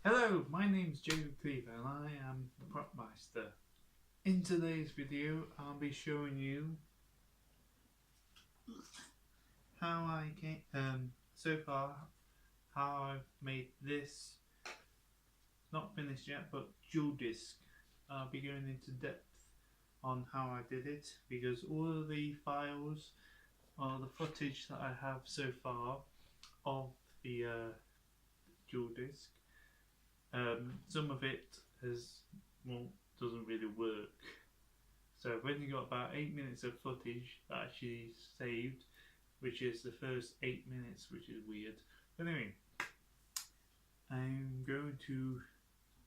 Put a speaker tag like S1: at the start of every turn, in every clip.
S1: Hello, my name's Jacob Cleaver and I am the Prop Meister. In today's video, I'll be showing you how I so far how I've made this, not finished yet, but dual disc. I'll be going into depth on how I did it because all of the files or the footage that I have so far of the dual disc, some of it doesn't really work. So I've only got about 8 minutes of footage that actually saved, which is the first 8 minutes, which is weird. But anyway, I'm going to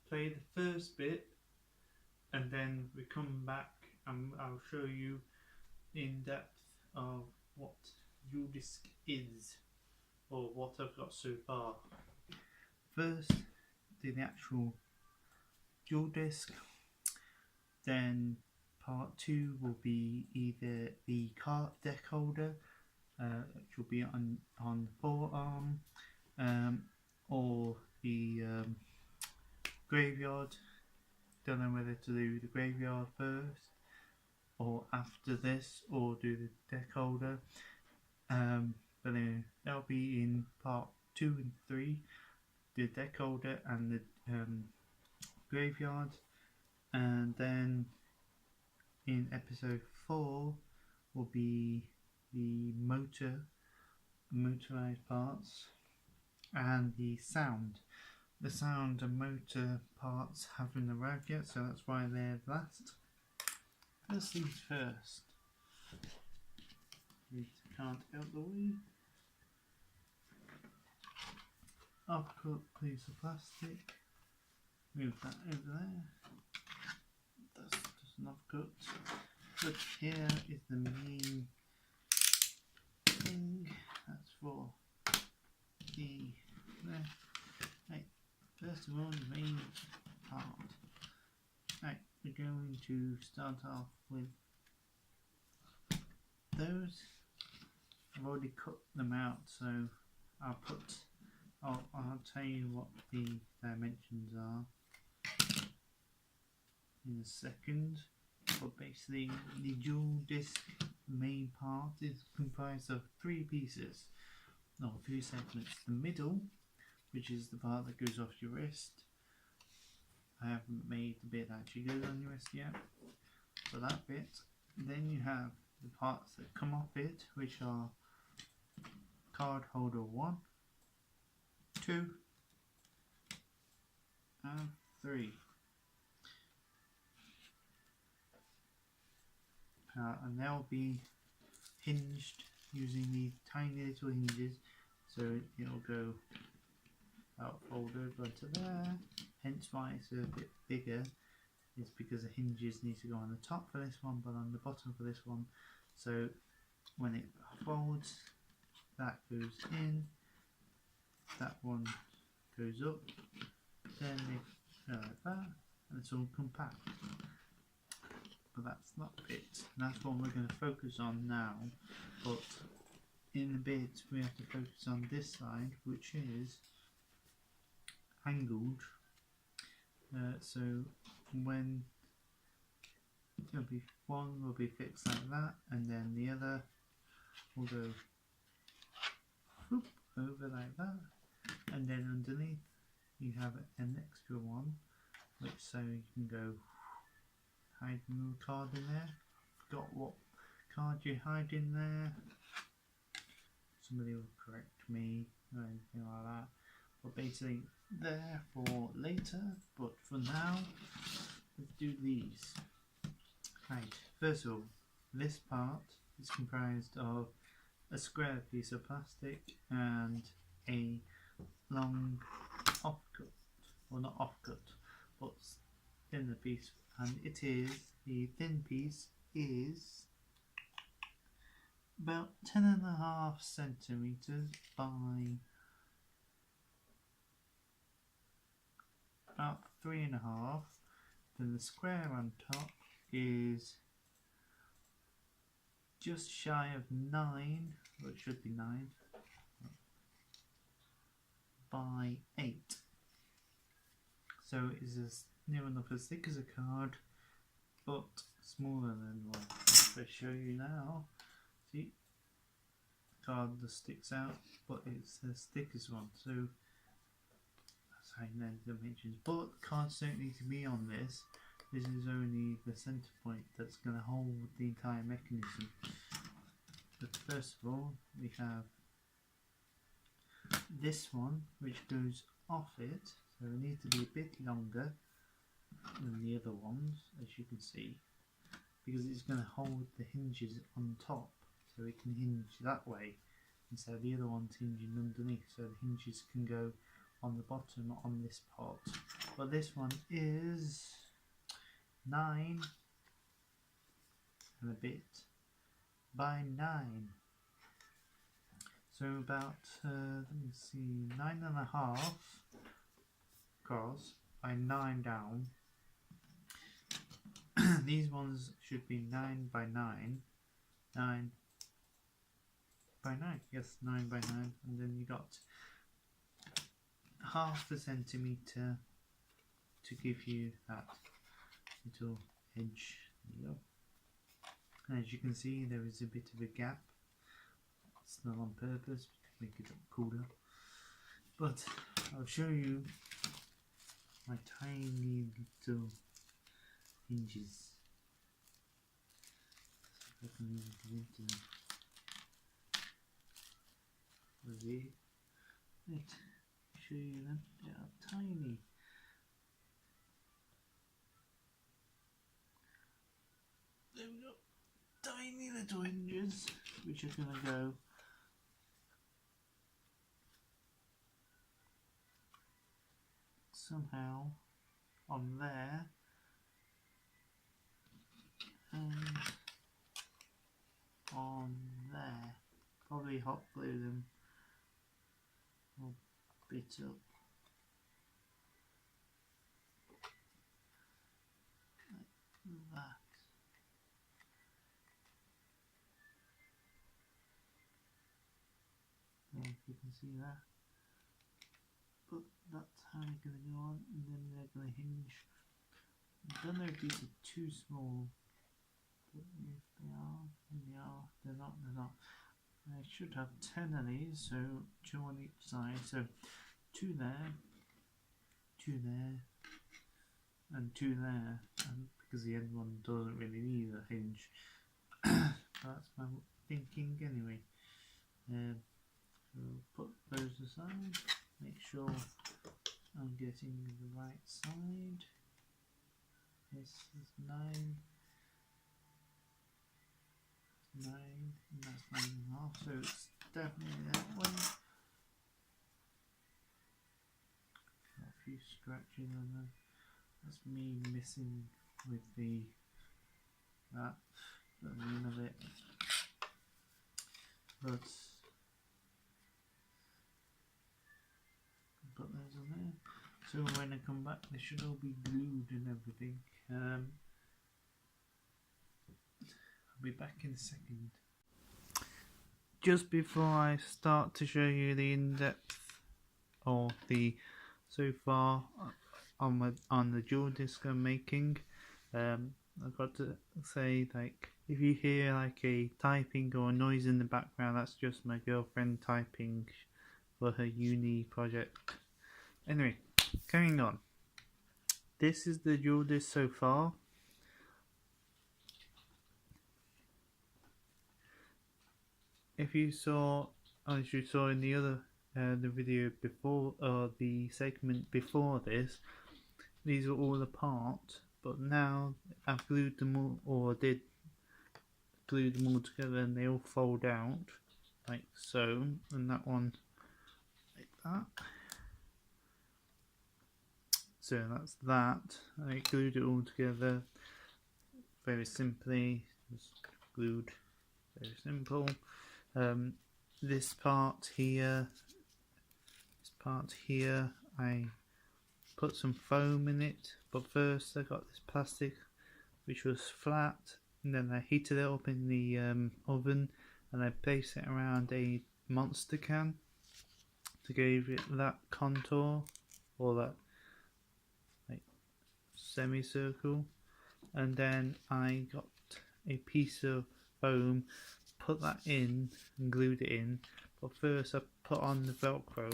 S1: play the first bit and then we come back and I'll show you in depth of what dual disc is or what I've got so far. First, do the actual dual disc, then part 2 will be either the card deck holder, which will be on the forearm, or the graveyard. Don't know whether to do the graveyard first or after this, or do the deck holder. But anyway, that'll be in part 2 and 3, the deck holder and the graveyard, and then in episode 4 will be the motorized parts and the sound. The sound and motor parts haven't arrived yet, so that's why they're last. First things first. Need the card out the way. Upcut piece of plastic. Move that over there. That's just an offcut. But here is the main thing. That's for the there. Right. First of all, the main part. Right, we're going to start off with those. I've already cut them out, so I'll tell you what the dimensions are in a second. But basically, the dual disc main part is comprised of 3 pieces, or 3 segments. The middle, which is the part that goes off your wrist. I haven't made the bit that actually goes on your wrist yet. So that bit. Then you have the parts that come off it, which are card holder 1, 2, and 3. And they'll be hinged using these tiny little hinges, so it'll go out folded onto there. Hence why it's a bit bigger, is because the hinges need to go on the top for this one, but on the bottom for this one. So when it folds, that goes in, that one goes up, then they go like that, and it's all compact. But that's not it. That's what we're going to focus on now. But in a bit, we have to focus on this side, which is angled. So when it'll be one will be fixed like that, and then the other will go whoop, over like that, and then underneath you have an extra one, which so you can go hide a card in there. Forgot what card you hide in there. Somebody will correct me or anything like that. But basically, there for later. But for now, let's do these. Right. First of all, this part is comprised of a square piece of plastic and a long offcut, well not offcut, but thinner piece. And it is, the thin piece is about 10.5 centimeters by about 3.5. Then the square on top is just shy of 9, or it should be 9, by 8. so it's as near enough as thick as a card, but smaller than one. I'll show you now. See, card that sticks out, but it's as thick as one. So that's how you know the dimensions. But cards don't need to be on this. This is only the center point that's going to hold the entire mechanism. But first of all, we have this one which goes off it, so it needs to be a bit longer than the other ones, as you can see, because it's going to hold the hinges on top, so it can hinge that way instead of the other ones hinging underneath, so the hinges can go on the bottom on this part. But this one is 9 and a bit by 9, so about let me see, 9.5 across by 9 down. These ones should be 9 by 9, 9 by 9, yes, 9 by 9, and then you got half a centimetre to give you that little edge. There you go. And as you can see, there is a bit of a gap. It's not on purpose to make it look cooler, but I'll show you my tiny little hinges. So if I can even get into them. Right, show you them. They are tiny. There we go. Tiny little hinges, which are going to go somehow on there, and on there. Probably hot glue them a bit up. Like that. Yeah, you can see that. But that's how they're going to go on, and then they're going to hinge. I don't know if these are too small, but if they are, then they are. They're not, they're not. I should have 10 of these, so 2 on each side. So 2 there, 2 there, and 2 there, and because the end one doesn't really need a hinge. That's my thinking anyway. So put those aside, make sure I'm getting the right side. This is 9, and that's 9.5, so it's definitely that one. Got a few scratches on them. That's me missing with that mean of it. But put those on there. So when I come back, they should all be glued and everything. I'll be back in a second. Just before I start to show you the in-depth or the so far on the dual disc I'm making, I've got to say, like, if you hear like a typing or a noise in the background, that's just my girlfriend typing for her uni project. Anyway, carrying on. This is the dual disc so far. If you saw, as you saw in the other the video before, or the segment before this, these were all apart, but now I've glued them all, or did glue them all together, and they all fold out like so, and that one like that. So that's that. I glued it all together very simply, just glued, very simple. This part here, I put some foam in it, but first I got this plastic which was flat, and then I heated it up in the oven, and I placed it around a Monster can to give it that contour, or that semicircle, and then I got a piece of foam, put that in and glued it in. But first I put on the Velcro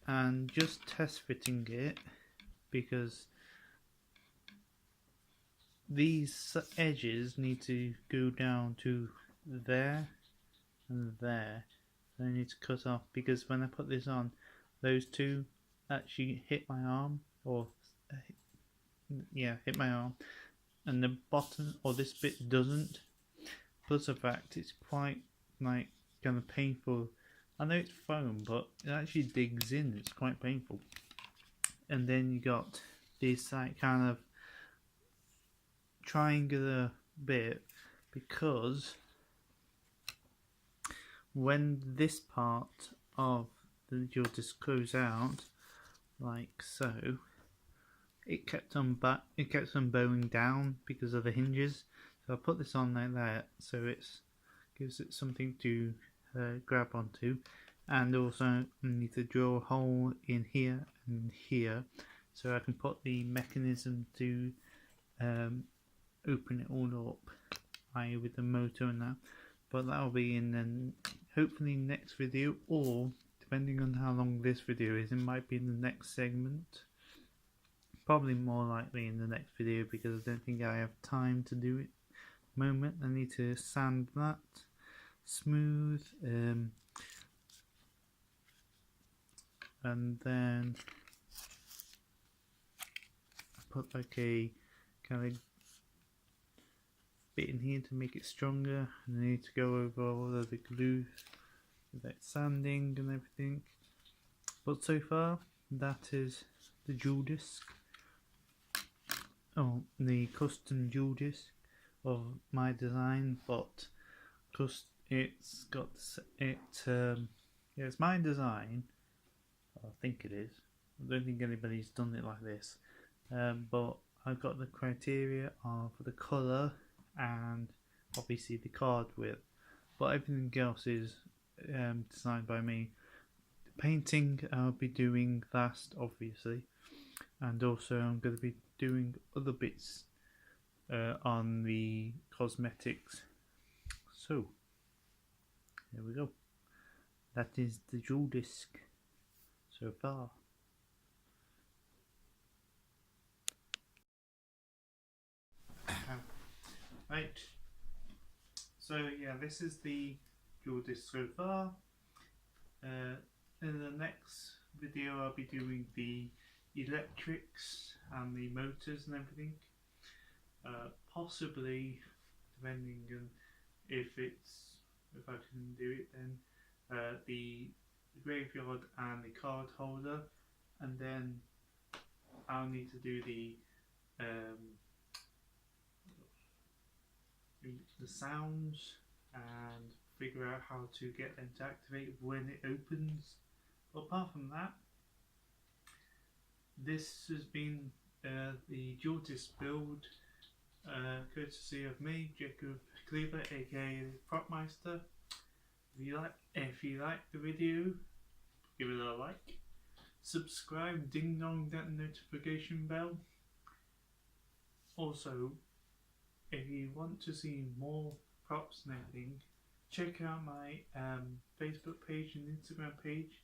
S1: and just test fitting it, because these edges need to go down to there and there. I need to cut off, because when I put this on, those two actually hit my arm, or hit my arm, and the bottom or this bit doesn't. Plus the fact it's quite like kind of painful. I know it's foam, but it actually digs in. It's quite painful. And then you got this like kind of triangular bit, because when this part of the jaw disc goes out, like so, it kept on bowing down because of the hinges. So I put this on like that, so it gives it something to grab onto, and also I need to drill a hole in here and here, so I can put the mechanism to open it all up, i.e. with the motor and that. But that'll be in the hopefully next video, or depending on how long this video is, it might be in the next segment. Probably more likely in the next video, because I don't think I have time to do it at the moment. I need to sand that smooth, and then I put like a kind of bit in here to make it stronger, and I need to go over all of the glue with that sanding and everything. But so far, that is the jewel disc. Oh, the custom jewel disc of my design, but it's got it's my design. I think it is. I don't think anybody's done it like this, but I've got the criteria of the colour and obviously the card width, but everything else is designed by me. The painting I'll be doing last, obviously, and also I'm going to be doing other bits on the cosmetics. So there we go. That is the jewel disc so far. Right, so yeah, this is the jewel disc so far. In the next video I'll be doing the electrics and the motors and everything. Possibly, depending on if I can do it, then the graveyard and the card holder, and then I'll need to do the sounds and figure out how to get them to activate when it opens. But apart from that, this has been the jewel disc build, courtesy of me, Jacob Cleaver, aka Propmeister. If you like the video, give it a like, subscribe, ding dong that notification bell. Also, if you want to see more props and everything, check out my Facebook page and Instagram page.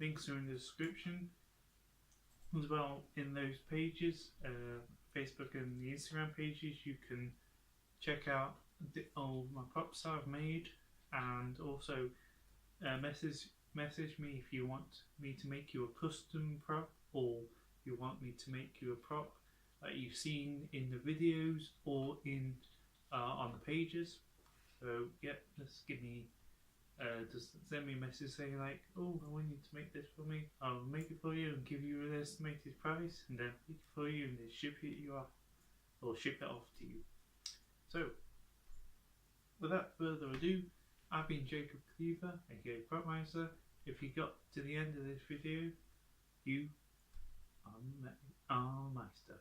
S1: Links are in the description. As well, in those pages, Facebook and the Instagram pages, you can check out all my props I've made, and also message me if you want me to make you a custom prop, or you want me to make you a prop that you've seen in the videos or in on the pages. So yeah, just send me a message saying like, oh, I want you to make this for me. I'll make it for you and give you an estimated price, and then make it for you and then ship it off to you. So without further ado, I've been Jacob Cleaver, aka Propmeister. If you got to the end of this video, you are Meister.